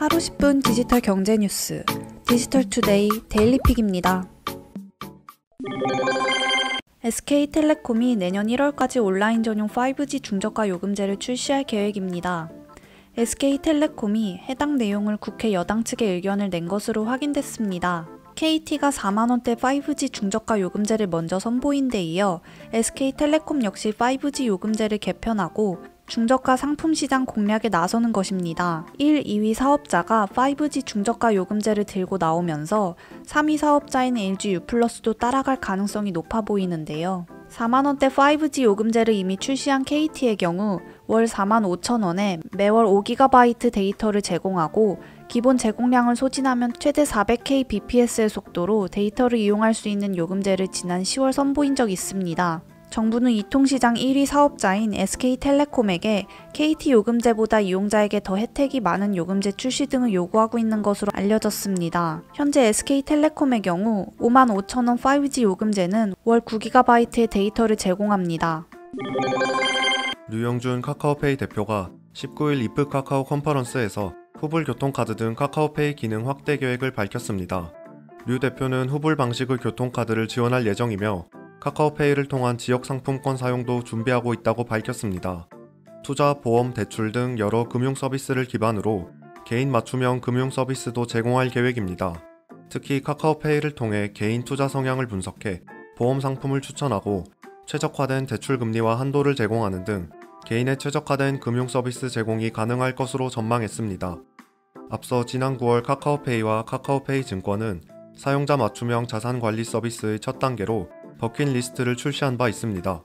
하루 10분 디지털 경제 뉴스 디지털투데이 데일리픽입니다. SK텔레콤이 내년 1월까지 온라인 전용 5G 중저가 요금제를 출시할 계획입니다. SK텔레콤이 해당 내용을 국회 여당 측에 의견을 낸 것으로 확인됐습니다. KT가 4만원대 5G 중저가 요금제를 먼저 선보인 데 이어 SK텔레콤 역시 5G 요금제를 개편하고 중저가 상품 시장 공략에 나서는 것입니다. 1, 2위 사업자가 5G 중저가 요금제를 들고 나오면서 3위 사업자인 LG유플러스도 따라갈 가능성이 높아 보이는데요. 4만원대 5G 요금제를 이미 출시한 KT의 경우 월 45,000원에 매월 5GB 데이터를 제공하고 기본 제공량을 소진하면 최대 400kbps의 속도로 데이터를 이용할 수 있는 요금제를 지난 10월 선보인 적이 있습니다. 정부는 이통시장 1위 사업자인 SK텔레콤에게 KT 요금제보다 이용자에게 더 혜택이 많은 요금제 출시 등을 요구하고 있는 것으로 알려졌습니다. 현재 SK텔레콤의 경우 55,000원 5G 요금제는 월 9GB의 데이터를 제공합니다. 류영준 카카오페이 대표가 19일 이프 카카오 컨퍼런스에서 후불 교통카드 등 카카오페이 기능 확대 계획을 밝혔습니다. 류 대표는 후불 방식의 교통카드를 지원할 예정이며 카카오페이를 통한 지역 상품권 사용도 준비하고 있다고 밝혔습니다. 투자, 보험, 대출 등 여러 금융 서비스를 기반으로 개인 맞춤형 금융 서비스도 제공할 계획입니다. 특히 카카오페이를 통해 개인 투자 성향을 분석해 보험 상품을 추천하고 최적화된 대출 금리와 한도를 제공하는 등 개인의 최적화된 금융 서비스 제공이 가능할 것으로 전망했습니다. 앞서 지난 9월 카카오페이와 카카오페이 증권은 사용자 맞춤형 자산관리 서비스의 첫 단계로 버킷리스트를 출시한 바 있습니다.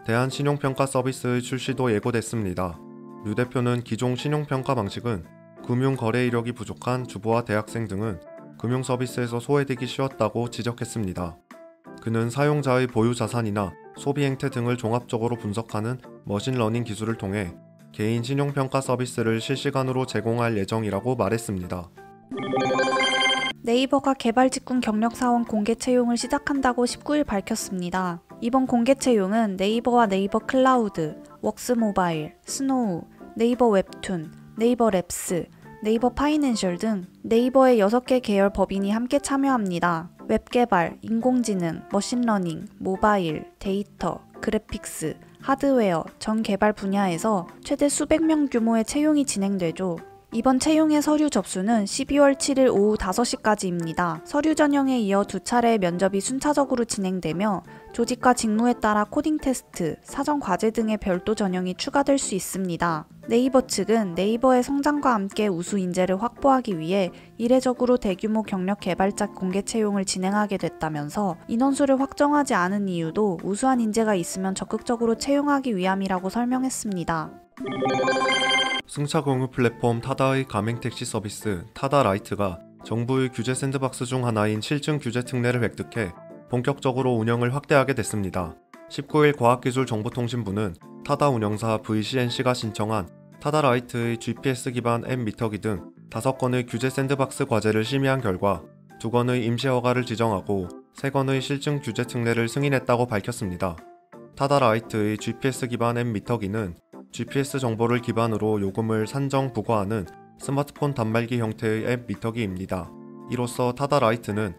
대한신용평가 서비스의 출시도 예고됐습니다. 류 대표는 기존 신용평가 방식은 금융거래 이력이 부족한 주부와 대학생 등은 금융서비스에서 소외되기 쉬웠다고 지적했습니다. 그는 사용자의 보유 자산이나 소비 행태 등을 종합적으로 분석하는 머신러닝 기술을 통해 개인 신용평가 서비스를 실시간으로 제공할 예정이라고 말했습니다. 네이버가 개발직군 경력사원 공개 채용을 시작한다고 19일 밝혔습니다. 이번 공개 채용은 네이버와 네이버 클라우드, 웍스모바일, 스노우, 네이버 웹툰, 네이버 랩스, 네이버 파이낸셜 등 네이버의 6개 계열 법인이 함께 참여합니다. 웹개발, 인공지능, 머신러닝, 모바일, 데이터, 그래픽스, 하드웨어, 전 개발 분야에서 최대 수백 명 규모의 채용이 진행되죠. 이번 채용의 서류 접수는 12월 7일 오후 5시까지입니다. 서류 전형에 이어 2차례의 면접이 순차적으로 진행되며 조직과 직무에 따라 코딩 테스트, 사전 과제 등의 별도 전형이 추가될 수 있습니다. 네이버 측은 네이버의 성장과 함께 우수 인재를 확보하기 위해 이례적으로 대규모 경력 개발자 공개 채용을 진행하게 됐다면서 인원수를 확정하지 않은 이유도 우수한 인재가 있으면 적극적으로 채용하기 위함이라고 설명했습니다. 승차 공유 플랫폼 타다의 가맹택시 서비스 타다라이트가 정부의 규제 샌드박스 중 하나인 실증 규제 특례를 획득해 본격적으로 운영을 확대하게 됐습니다. 19일 과학기술정보통신부는 타다 운영사 VCNC가 신청한 타다라이트의 GPS 기반 앱 미터기 등 5건의 규제 샌드박스 과제를 심의한 결과 2건의 임시 허가를 지정하고 3건의 실증 규제 특례를 승인했다고 밝혔습니다. 타다라이트의 GPS 기반 앱 미터기는 GPS 정보를 기반으로 요금을 산정 부과하는 스마트폰 단말기 형태의 앱 미터기입니다. 이로써 타다라이트는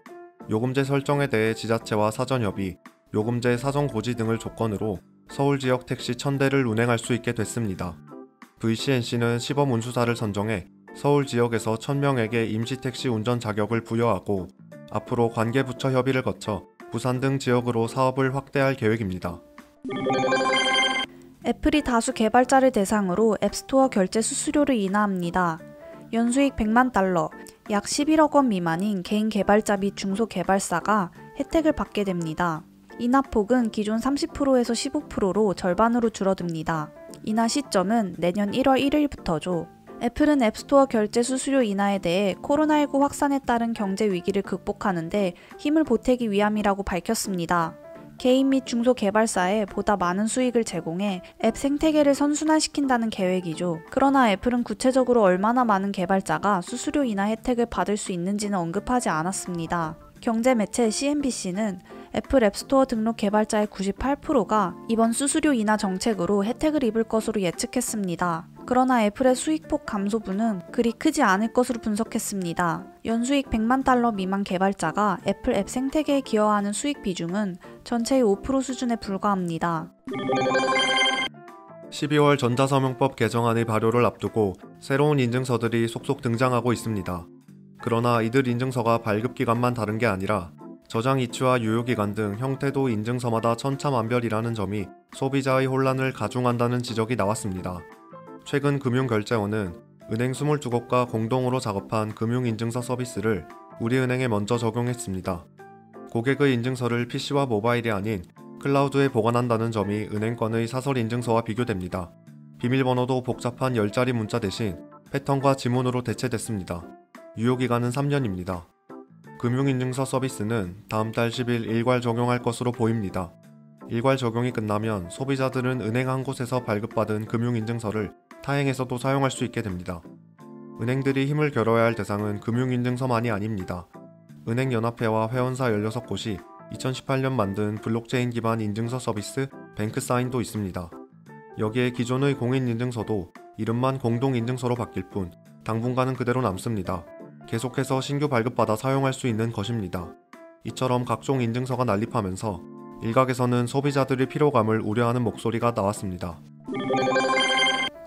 요금제 설정에 대해 지자체와 사전 협의, 요금제 사전 고지 등을 조건으로 서울 지역 택시 1000대를 운행할 수 있게 됐습니다. VCNC는 시범 운수사를 선정해 서울 지역에서 1000명에게 임시택시 운전 자격을 부여하고 앞으로 관계부처 협의를 거쳐 부산 등 지역으로 사업을 확대할 계획입니다. 애플이 다수 개발자를 대상으로 앱스토어 결제 수수료를 인하합니다. 연수익 100만 달러, 약 11억 원 미만인 개인 개발자 및 중소개발사가 혜택을 받게 됩니다. 인하폭은 기존 30%에서 15%로 절반으로 줄어듭니다. 인하 시점은 내년 1월 1일부터죠. 애플은 앱스토어 결제 수수료 인하에 대해 코로나19 확산에 따른 경제 위기를 극복하는데 힘을 보태기 위함이라고 밝혔습니다. 개인 및 중소개발사에 보다 많은 수익을 제공해 앱 생태계를 선순환시킨다는 계획이죠. 그러나 애플은 구체적으로 얼마나 많은 개발자가 수수료 인하 혜택을 받을 수 있는지는 언급하지 않았습니다. 경제 매체 CNBC는 애플 앱스토어 등록 개발자의 98%가 이번 수수료 인하 정책으로 혜택을 입을 것으로 예측했습니다. 그러나 애플의 수익폭 감소분은 그리 크지 않을 것으로 분석했습니다. 연수익 100만 달러 미만 개발자가 애플 앱 생태계에 기여하는 수익 비중은 전체의 5% 수준에 불과합니다. 12월 전자서명법 개정안의 발효를 앞두고 새로운 인증서들이 속속 등장하고 있습니다. 그러나 이들 인증서가 발급기간만 다른 게 아니라 저장 이치와 유효기간 등 형태도 인증서마다 천차만별이라는 점이 소비자의 혼란을 가중한다는 지적이 나왔습니다. 최근 금융결제원은 은행 22곳과 공동으로 작업한 금융인증서 서비스를 우리은행에 먼저 적용했습니다. 고객의 인증서를 PC와 모바일이 아닌 클라우드에 보관한다는 점이 은행권의 사설인증서와 비교됩니다. 비밀번호도 복잡한 10자리 문자 대신 패턴과 지문으로 대체됐습니다. 유효기간은 3년입니다. 금융인증서 서비스는 다음 달 10일 일괄 적용할 것으로 보입니다. 일괄 적용이 끝나면 소비자들은 은행 한 곳에서 발급받은 금융인증서를 타행에서도 사용할 수 있게 됩니다. 은행들이 힘을 겨뤄야 할 대상은 금융인증서만이 아닙니다. 은행연합회와 회원사 16곳이 2018년 만든 블록체인 기반 인증서 서비스 뱅크사인도 있습니다. 여기에 기존의 공인인증서도 이름만 공동인증서로 바뀔 뿐 당분간은 그대로 남습니다. 계속해서 신규 발급받아 사용할 수 있는 것입니다. 이처럼 각종 인증서가 난립하면서 일각에서는 소비자들의 피로감을 우려하는 목소리가 나왔습니다.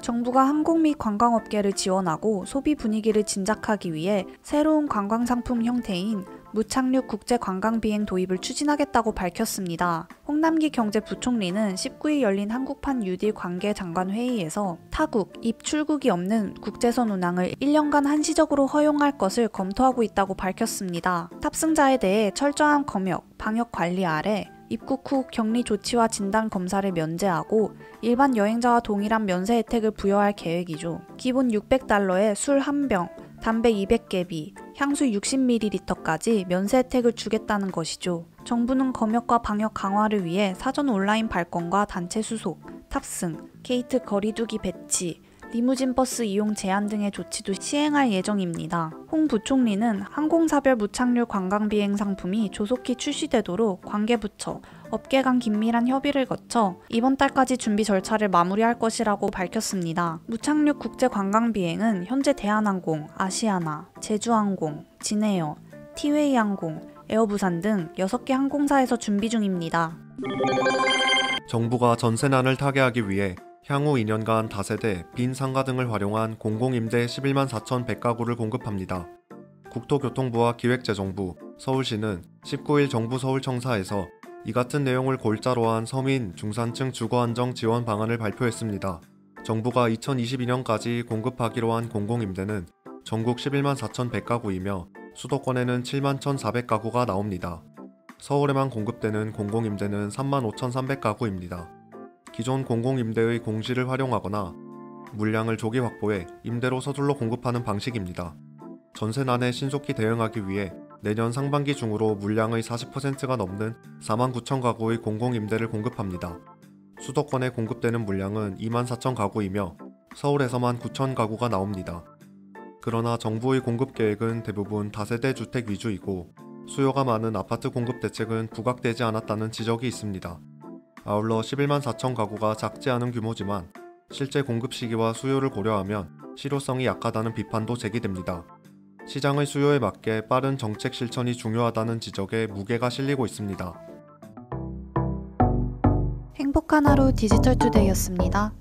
정부가 항공 및 관광업계를 지원하고 소비 분위기를 진작하기 위해 새로운 관광상품 형태인 무착륙 국제관광비행 도입을 추진하겠다고 밝혔습니다. 홍남기 경제부총리는 19일 열린 한국판 뉴딜 관계장관회의에서 타국, 입출국이 없는 국제선 운항을 1년간 한시적으로 허용할 것을 검토하고 있다고 밝혔습니다. 탑승자에 대해 철저한 검역, 방역 관리 아래 입국 후 격리 조치와 진단 검사를 면제하고 일반 여행자와 동일한 면세 혜택을 부여할 계획이죠. 기본 $600에 술 1병, 담배 200개비, 향수 60ml까지 면세 혜택을 주겠다는 것이죠. 정부는 검역과 방역 강화를 위해 사전 온라인 발권과 단체 수속, 탑승, 게이트 거리두기 배치, 리무진 버스 이용 제한 등의 조치도 시행할 예정입니다. 홍 부총리는 항공사별 무착륙 관광비행 상품이 조속히 출시되도록 관계부처, 업계 간 긴밀한 협의를 거쳐 이번 달까지 준비 절차를 마무리할 것이라고 밝혔습니다. 무착륙 국제관광비행은 현재 대한항공, 아시아나, 제주항공, 진에어, 티웨이항공, 에어부산 등 6개 항공사에서 준비 중입니다. 정부가 전세난을 타개하기 위해 향후 2년간 다세대, 빈 상가 등을 활용한 공공임대 11만 4,100가구를 공급합니다. 국토교통부와 기획재정부, 서울시는 19일 정부 서울청사에서 이 같은 내용을 골자로 한 서민, 중산층 주거안정 지원 방안을 발표했습니다. 정부가 2022년까지 공급하기로 한 공공임대는 전국 11만 4,100가구이며 수도권에는 7만 1,400가구가 나옵니다. 서울에만 공급되는 공공임대는 3만 5,300가구입니다. 기존 공공임대의 공시를 활용하거나 물량을 조기 확보해 임대로 서둘러 공급하는 방식입니다. 전세난에 신속히 대응하기 위해 내년 상반기 중으로 물량의 40%가 넘는 4만 9천 가구의 공공임대를 공급합니다. 수도권에 공급되는 물량은 2만 4천 가구이며 서울에서만 9천 가구가 나옵니다. 그러나 정부의 공급 계획은 대부분 다세대 주택 위주이고 수요가 많은 아파트 공급 대책은 부각되지 않았다는 지적이 있습니다. 아울러 11만 4천 가구가 작지 않은 규모지만 실제 공급 시기와 수요를 고려하면 실효성이 약하다는 비판도 제기됩니다. 시장의 수요에 맞게 빠른 정책 실천이 중요하다는 지적에 무게가 실리고 있습니다. 행복한 하루 디지털투데이였습니다.